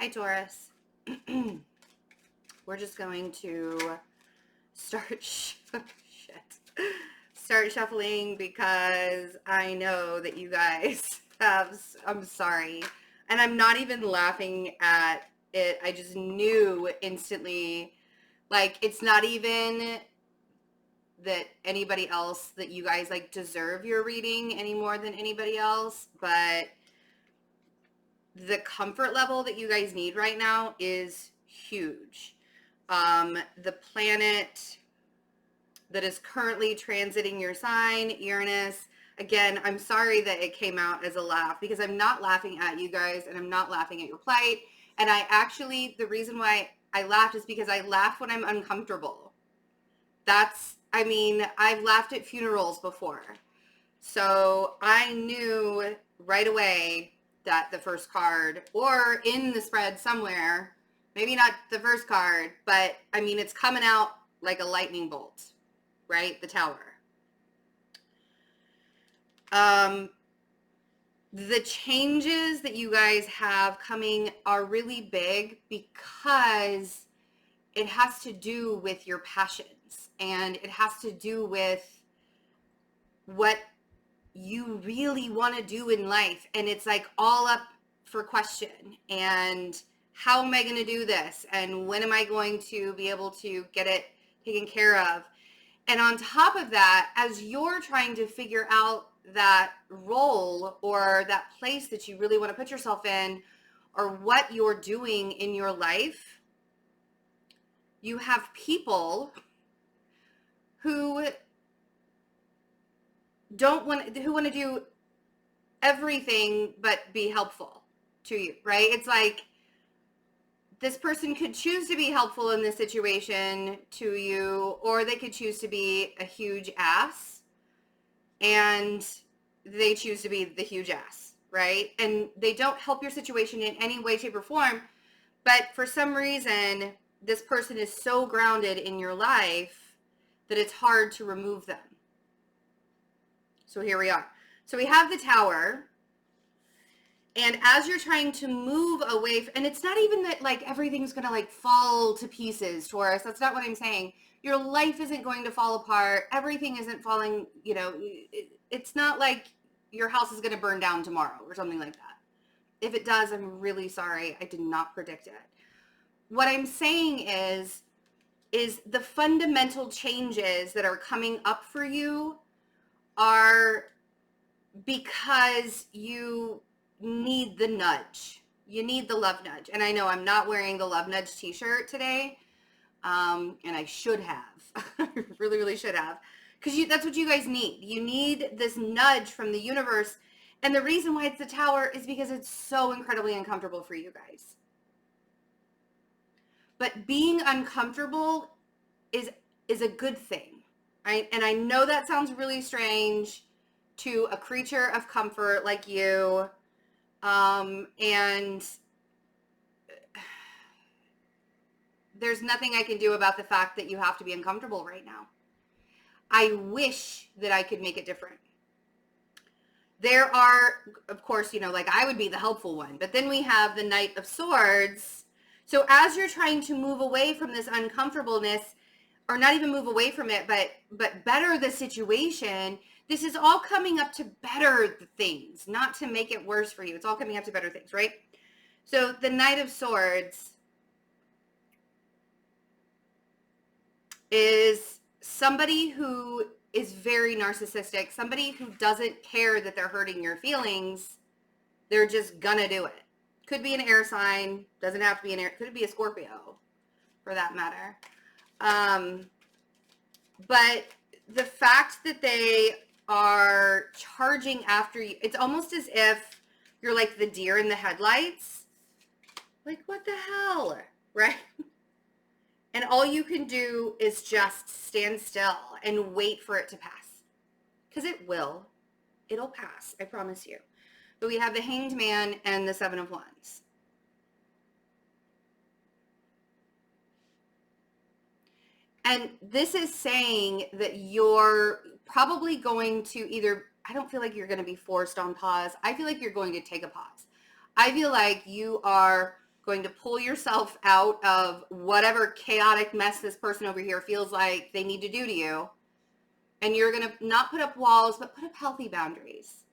Hi, Taurus. We're just going to start start shuffling because I know that you guys have, I'm sorry, and I'm not even laughing at it. I just knew instantly, like, it's not even that anybody else, that you guys like deserve your reading any more than anybody else, but the comfort level that you guys need right now is huge. The planet that is currently transiting your sign, Uranus, again, I'm sorry that it came out as a laugh because I'm not laughing at you guys and I'm not laughing at your plight. And I actually, the reason why I laughed is because I laugh when I'm uncomfortable. I've laughed at funerals before. So I knew right away that the first card, or in the spread somewhere, maybe not the first card, but I mean, it's coming out like a lightning bolt, right? The Tower. The changes that you guys have coming are really big because it has to do with your passions and it has to do with what you really want to do in life, and it's like all up for question. And how am I going to do this, and when am I going to be able to get it taken care of? And on top of that, as you're trying to figure out that role or that place that you really want to put yourself in, or what you're doing in your life, you have people who want to do everything but be helpful to you, right? It's like this person could choose to be helpful in this situation to you, or they could choose to be a huge ass, and they choose to be the huge ass, right? And they don't help your situation in any way, shape, or form, but for some reason, this person is so grounded in your life that it's hard to remove them. So here we are. So we have the Tower. And as you're trying to move away, and it's not even that like everything's going to like fall to pieces, Taurus. That's not what I'm saying. Your life isn't going to fall apart. Everything isn't falling, it's not like your house is going to burn down tomorrow or something like that. If it does, I'm really sorry. I did not predict it. What I'm saying is the fundamental changes that are coming up for you are because you need the nudge. You need the love nudge. And I know I'm not wearing the love nudge t-shirt today. And I should have. I really, really should have. Because that's what you guys need. You need this nudge from the universe. And the reason why it's the Tower is because it's so incredibly uncomfortable for you guys. But being uncomfortable is a good thing. Right? And I know that sounds really strange to a creature of comfort like you. And there's nothing I can do about the fact that you have to be uncomfortable right now. I wish that I could make it different. There are, of course, like I would be the helpful one, but then we have the Knight of Swords. So as you're trying to move away from this uncomfortableness, or not even move away from it, but better the situation, this is all coming up to better the things, not to make it worse for you. It's all coming up to better things, right? So the Knight of Swords is somebody who is very narcissistic, somebody who doesn't care that they're hurting your feelings. They're just gonna do it. Could be an air sign, doesn't have to be an air, could be a Scorpio for that matter. But the fact that they are charging after you, it's almost as if you're like the deer in the headlights. Like, what the hell, right? And all you can do is just stand still and wait for it to pass. Because it will. It'll pass, I promise you. But we have the Hanged Man and the Seven of Wands. And this is saying that you're probably going to either, I don't feel like you're going to be forced on pause. I feel like you're going to take a pause. I feel like you are going to pull yourself out of whatever chaotic mess this person over here feels like they need to do to you. And you're going to not put up walls, but put up healthy boundaries.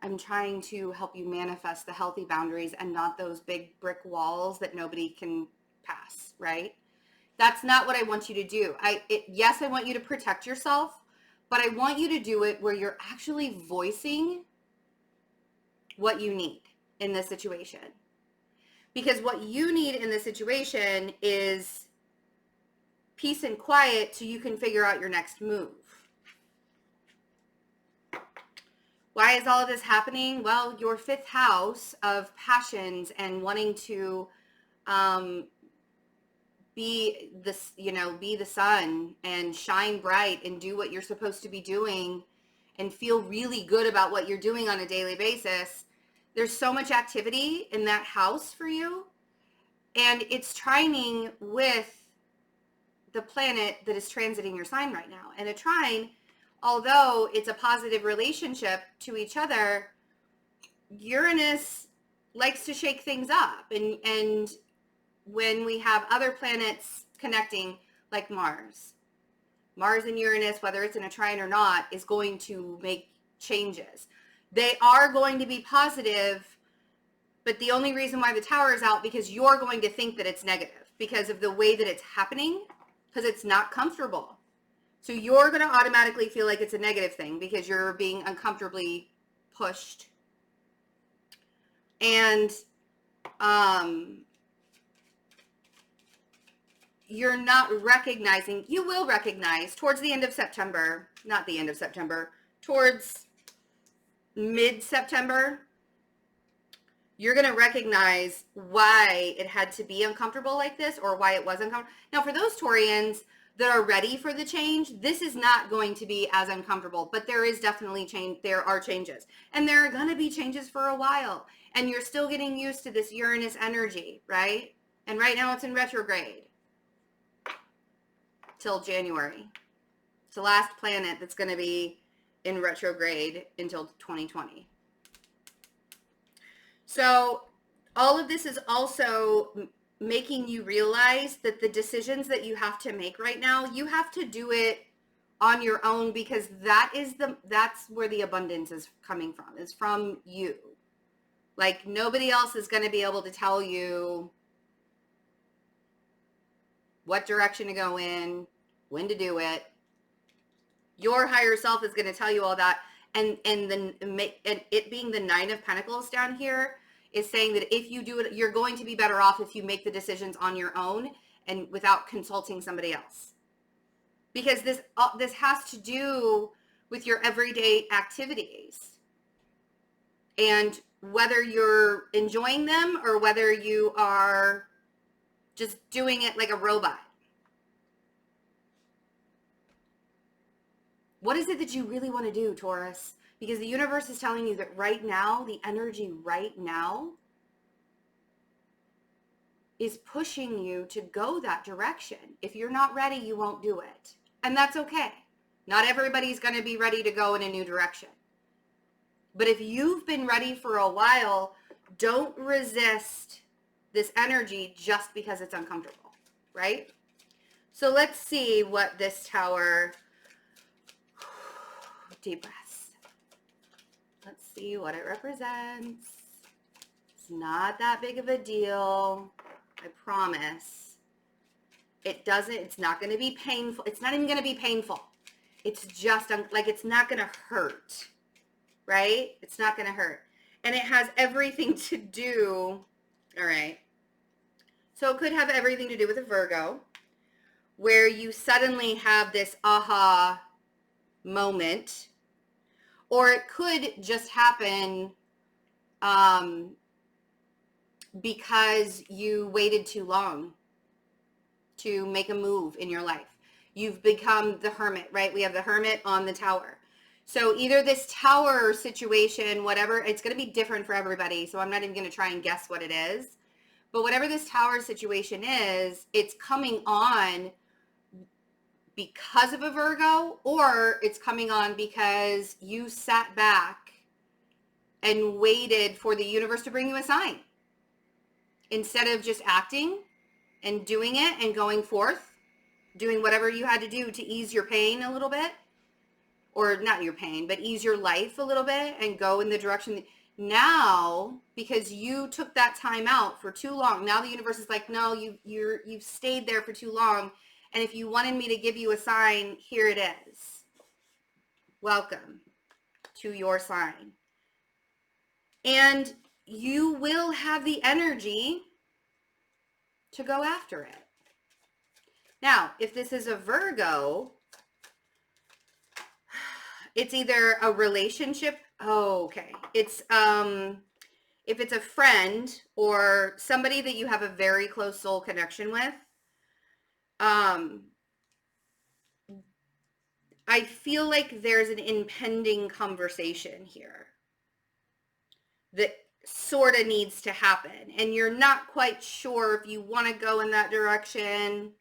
I'm trying to help you manifest the healthy boundaries and not those big brick walls that nobody can pass, right? That's not what I want you to do. Yes, I want you to protect yourself, but I want you to do it where you're actually voicing what you need in this situation. Because what you need in this situation is peace and quiet so you can figure out your next move. Why is all of this happening? Well, your 5th house of passions and wanting to be the sun and shine bright and do what you're supposed to be doing and feel really good about what you're doing on a daily basis. There's so much activity in that house for you, and it's trining with the planet that is transiting your sign right now. And a trine, although it's a positive relationship to each other, Uranus likes to shake things up. And when we have other planets connecting, like Mars and Uranus, whether it's in a trine or not, is going to make changes. They are going to be positive, but the only reason why the Tower is out, because you're going to think that it's negative because of the way that it's happening, because it's not comfortable. So you're going to automatically feel like it's a negative thing because you're being uncomfortably pushed. And you're not recognizing, you will recognize towards the end of September, not the end of September, towards mid-September, you're going to recognize why it had to be uncomfortable like this, or why it was uncomfortable. Now, for those Taurians that are ready for the change, this is not going to be as uncomfortable, but there is definitely change. There are changes, and there are going to be changes for a while, and you're still getting used to this Uranus energy, right? And right now it's in retrograde till January. It's the last planet that's going to be in retrograde until 2020. So all of this is also making you realize that the decisions that you have to make right now, you have to do it on your own, because that's where the abundance is coming from. It's from you. Like, nobody else is going to be able to tell you what direction to go in, when to do it. Your higher self is going to tell you all that. And it being the 9 of Pentacles down here is saying that if you do it, you're going to be better off if you make the decisions on your own and without consulting somebody else. Because this has to do with your everyday activities. And whether you're enjoying them or whether you are just doing it like a robot. What is it that you really want to do, Taurus? Because the universe is telling you that right now, the energy right now is pushing you to go that direction. If you're not ready, you won't do it. And that's okay. Not everybody's going to be ready to go in a new direction. But if you've been ready for a while, don't resist this energy just because it's uncomfortable, right? So let's see what this Tower... Deep breaths. Let's see what it represents. It's not that big of a deal. I promise. It's not going to be painful. It's not even going to be painful. It's just like, it's not going to hurt, right? It's not going to hurt. And it has everything to do, all right. So it could have everything to do with a Virgo, where you suddenly have this aha moment, or it could just happen because you waited too long to make a move in your life. You've become the hermit, right? We have the hermit on the Tower. So either this Tower situation, whatever, it's going to be different for everybody. So I'm not even going to try and guess what it is. But whatever this Tower situation is, it's coming on because of a Virgo, or it's coming on because you sat back and waited for the universe to bring you a sign. instead of just acting and doing it and going forth, doing whatever you had to do to ease your pain a little bit, or not your pain, but ease your life a little bit and go in the direction now, because you took that time out for too long. Now the universe is like, no, you've stayed there for too long. And if you wanted me to give you a sign, here it is. Welcome to your sign. And you will have the energy to go after it. Now, if this is a Virgo, it's either a relationship. Oh, okay. It's if it's a friend or somebody that you have a very close soul connection with, I feel like there's an impending conversation here that sort of needs to happen, and you're not quite sure if you want to go in that direction.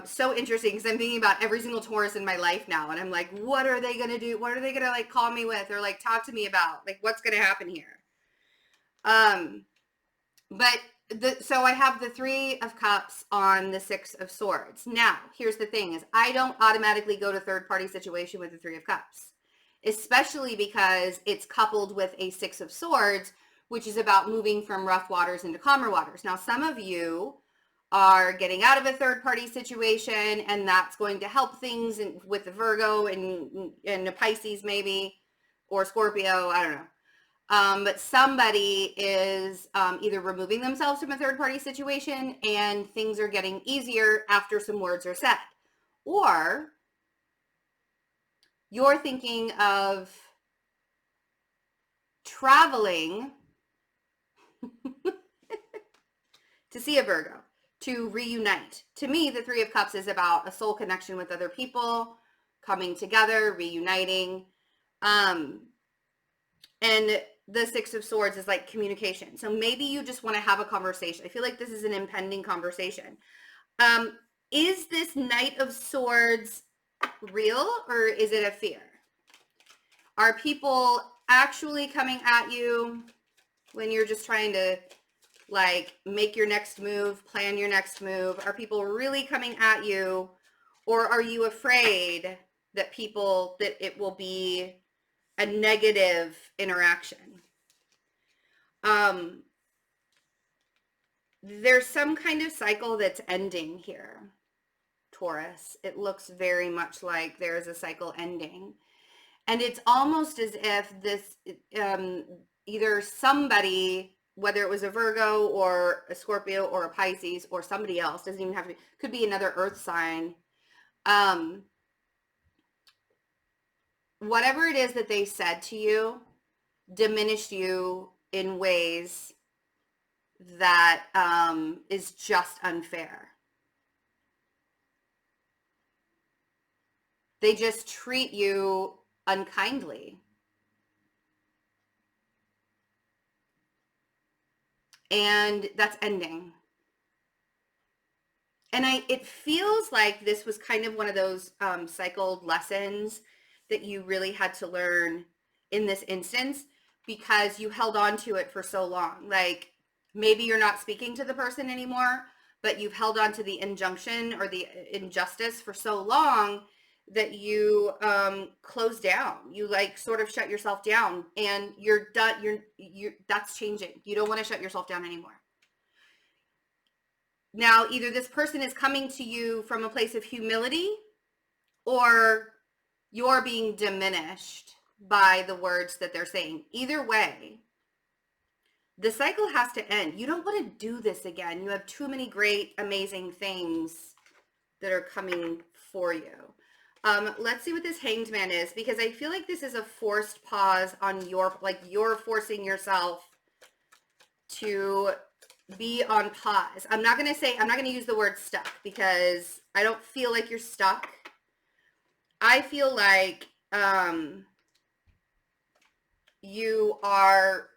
So interesting, because I'm thinking about every single Taurus in my life now, and I'm like, what are they gonna do? What are they gonna like call me with, or like talk to me about? Like, what's gonna happen here? So I have the Three of Cups on the Six of Swords. Now, here's the thing: is I don't automatically go to third-party situation with the Three of Cups, especially because it's coupled with a Six of Swords, which is about moving from rough waters into calmer waters. Now, some of you are getting out of a third-party situation, and that's going to help things with the Virgo and the Pisces maybe, or Scorpio, I don't know. But somebody is either removing themselves from a third-party situation and things are getting easier after some words are said. Or you're thinking of traveling to see a Virgo, to reunite. To me, the Three of Cups is about a soul connection with other people, coming together, reuniting. And the Six of Swords is like communication. So maybe you just want to have a conversation. I feel like this is an impending conversation. Is this Knight of Swords real, or is it a fear? Are people actually coming at you when you're just trying to like make your next move, plan your next move? Are people really coming at you, or are you afraid that it will be a negative interaction? There's some kind of cycle that's ending here, Taurus. It looks very much like there's a cycle ending. And it's almost as if this, either somebody, whether it was a Virgo or a Scorpio or a Pisces or somebody else, doesn't even have to be, could be another earth sign. Whatever it is that they said to you diminished you in ways that is just unfair. They just treat you unkindly. And that's ending. And it feels like this was kind of one of those cycled lessons that you really had to learn in this instance, because you held on to it for so long. Like, maybe you're not speaking to the person anymore, but you've held on to the injunction or the injustice for so long that you closed down. You like sort of shut yourself down, and you're done. You're that's changing. You don't want to shut yourself down anymore. Now, either this person is coming to you from a place of humility, or you're being diminished by the words that they're saying. Either way, the cycle has to end. You don't want to do this again. You have too many great, amazing things that are coming for you. Let's see what this Hanged Man is, because I feel like this is a forced pause on your, like you're forcing yourself to be on pause. I'm not going to use the word stuck, because I don't feel like you're stuck. I feel like you are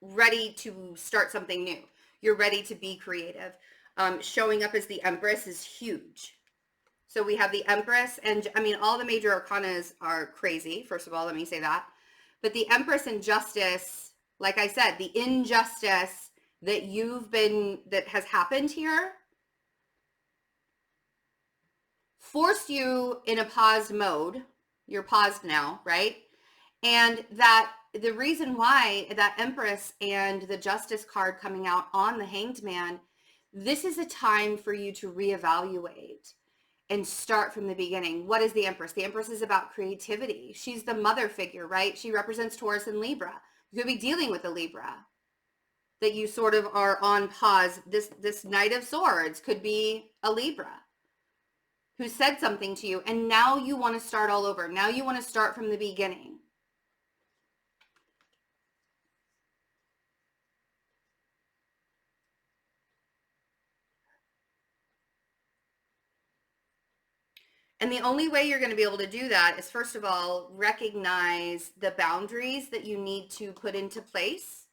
ready to start something new. You're ready to be creative. Showing up as the Empress is huge. So we have the Empress, and I mean, all the major arcanas are crazy. First of all, let me say that. But the Empress and Justice, like I said, the injustice that has happened here forced you in a paused mode. You're paused now, right? And that the reason why that Empress and the Justice card coming out on the Hanged Man, this is a time for you to reevaluate and start from the beginning. What is the Empress? The Empress is about creativity. She's the mother figure, right? She represents Taurus and Libra. You could be dealing with a Libra that you sort of are on pause. This Knight of Swords could be a Libra who said something to you, and now you want to start all over. Now you want to start from the beginning. And the only way you're going to be able to do that is, first of all, recognize the boundaries that you need to put into place,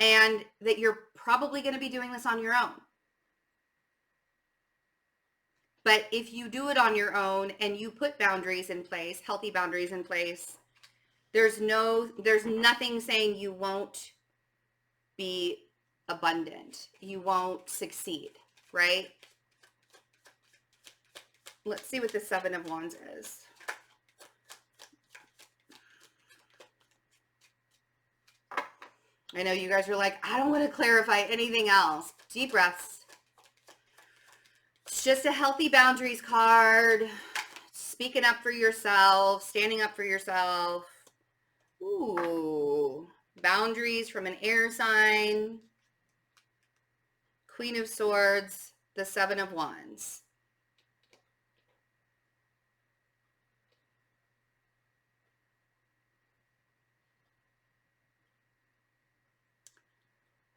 and that you're probably going to be doing this on your own. But if you do it on your own and you put boundaries in place, healthy boundaries in place, there's nothing saying you won't be abundant. You won't succeed, right? Let's see what the Seven of Wands is. I know you guys are like, I don't want to clarify anything else. Deep breaths. It's just a healthy boundaries card. Speaking up for yourself, standing up for yourself. Ooh, boundaries from an air sign. Queen of Swords, the Seven of Wands.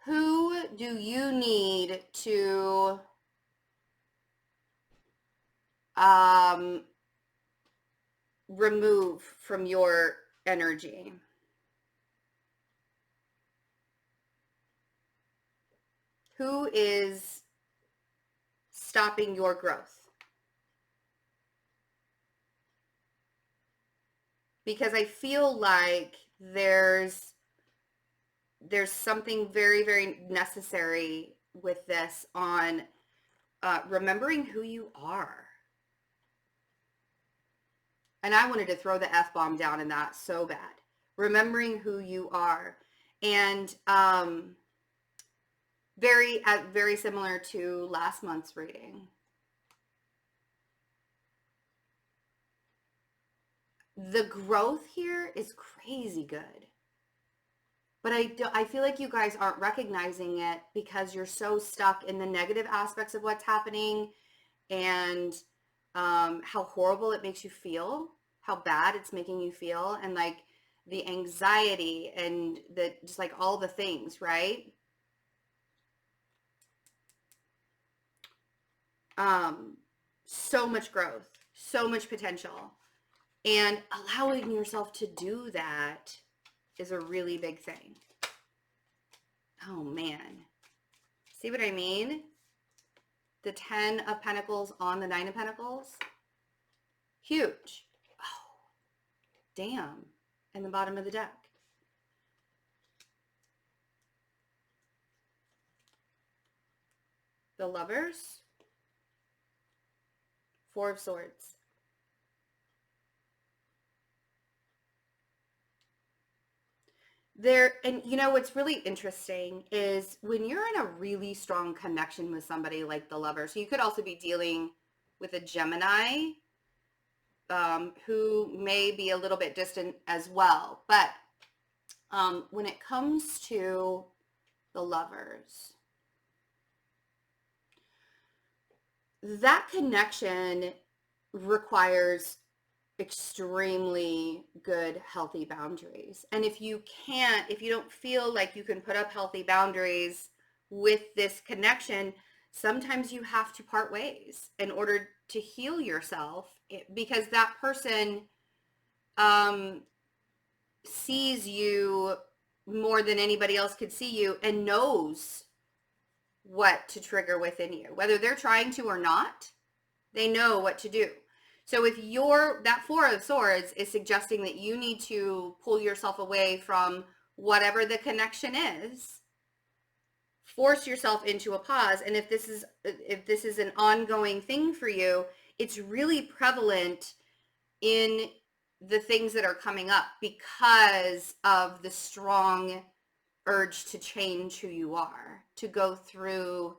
Who do you need to remove from your energy? Who is stopping your growth? Because I feel like there's something very, very necessary with this on remembering who you are. And I wanted to throw the F-bomb down in that so bad. Remembering who you are. And very similar to last month's reading. The growth here is crazy good. But I feel like you guys aren't recognizing it because you're so stuck in the negative aspects of what's happening, and how horrible it makes you feel, how bad it's making you feel, and like the anxiety and the just like all the things, right? So much growth, so much potential, and allowing yourself to do that is a really big thing. Oh man. See what I mean? The 10 of Pentacles on the 9 of Pentacles. Huge. Oh, damn. And the bottom of the deck. The Lovers. 4 of Swords. And you know what's really interesting is when you're in a really strong connection with somebody like the Lover, so you could also be dealing with a Gemini who may be a little bit distant as well, but when it comes to the Lovers, that connection requires extremely good, healthy boundaries. And if you don't feel like you can put up healthy boundaries with this connection, sometimes you have to part ways in order to heal yourself, because that person sees you more than anybody else could see you and knows what to trigger within you. Whether they're trying to or not, they know what to do. So if that 4 of Swords is suggesting that you need to pull yourself away from whatever the connection is, force yourself into a pause. And if this is an ongoing thing for you, it's really prevalent in the things that are coming up because of the strong urge to change who you are, to go through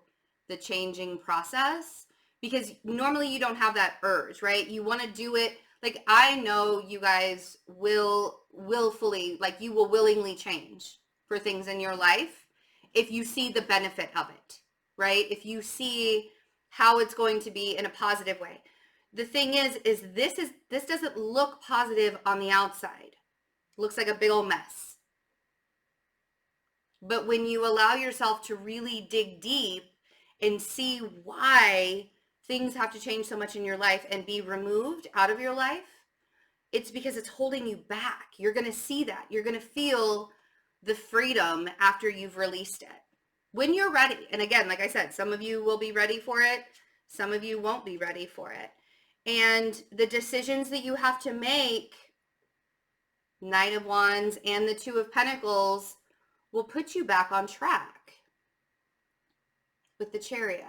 the changing process, because normally you don't have that urge, right? You want to do it. Like, I know you guys will willfully, like, you will willingly change for things in your life if you see the benefit of it, right? If you see how it's going to be in a positive way. The thing is this doesn't look positive on the outside. It looks like a big old mess. But when you allow yourself to really dig deep and see why things have to change so much in your life and be removed out of your life, it's because it's holding you back. You're going to see that. You're going to feel the freedom after you've released it. When you're ready. And again, like I said, some of you will be ready for it. Some of you won't be ready for it. And the decisions that you have to make, Knight of Wands and the Two of Pentacles, will put you back on track with the Chariot.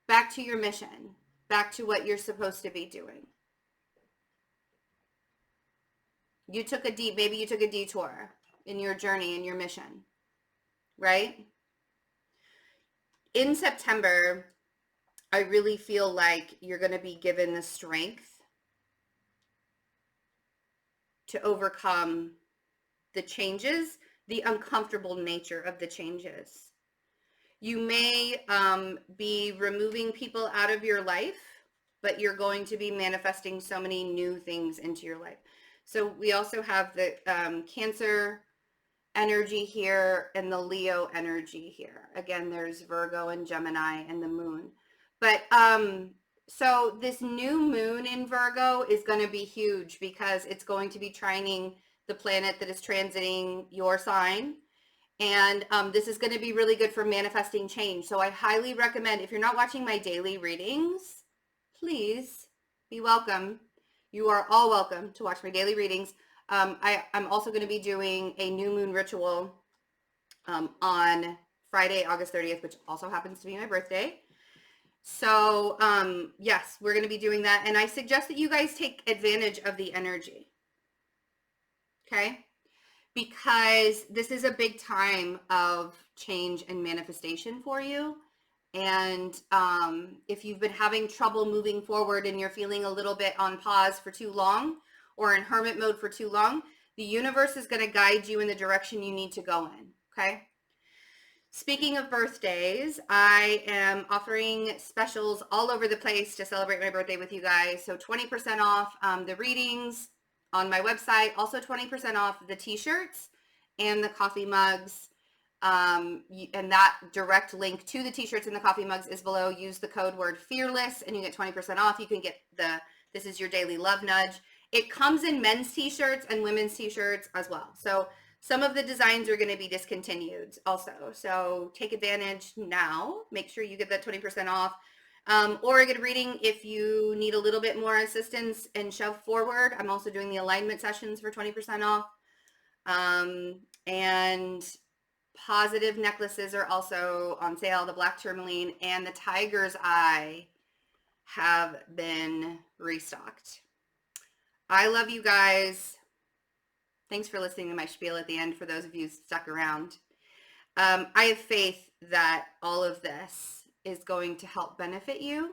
Back to your mission. Back to what you're supposed to be doing. Maybe you took a detour in your journey, in your mission, right? In September, I really feel like you're going to be given the strength to overcome the changes, the uncomfortable nature of the changes. You may be removing people out of your life, but you're going to be manifesting so many new things into your life. So we also have the Cancer energy here and the Leo energy here. Again, there's Virgo and Gemini and the moon. But so this new moon in Virgo is going to be huge because it's going to be trining the planet that is transiting your sign. And this is going to be really good for manifesting change. So I highly recommend, if you're not watching my daily readings, please be welcome. You are all welcome to watch my daily readings. I'm also going to be doing a new moon ritual on Friday, August 30th, which also happens to be my birthday. So yes, we're going to be doing that. And I suggest that you guys take advantage of the energy. Okay? Because this is a big time of change and manifestation for you. And if you've been having trouble moving forward and you're feeling a little bit on pause for too long or in hermit mode for too long, the universe is going to guide you in the direction you need to go in, okay? Speaking of birthdays, I am offering specials all over the place to celebrate my birthday with you guys. So 20% off the readings on my website, also 20% off the t-shirts and the coffee mugs. And that direct link to the t-shirts and the coffee mugs is below. Use the code word fearless and you get 20% off. You can get this is your daily love nudge. It comes in men's t-shirts and women's t-shirts as well. So some of the designs are going to be discontinued also. So take advantage now. Make sure you get that 20% off. Or get a reading if you need a little bit more assistance and shove forward. I'm also doing the alignment sessions for 20% off. And positive necklaces are also on sale. The black tourmaline and the tiger's eye have been restocked. I love you guys. Thanks for listening to my spiel at the end for those of you stuck around. I have faith that all of this is going to help benefit you.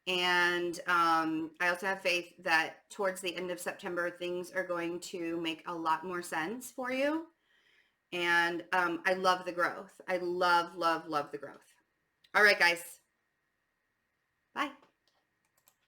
And I also have faith that towards the end of September, things are going to make a lot more sense for you. And I love the growth. I love, love, love the growth. All right, guys. Bye.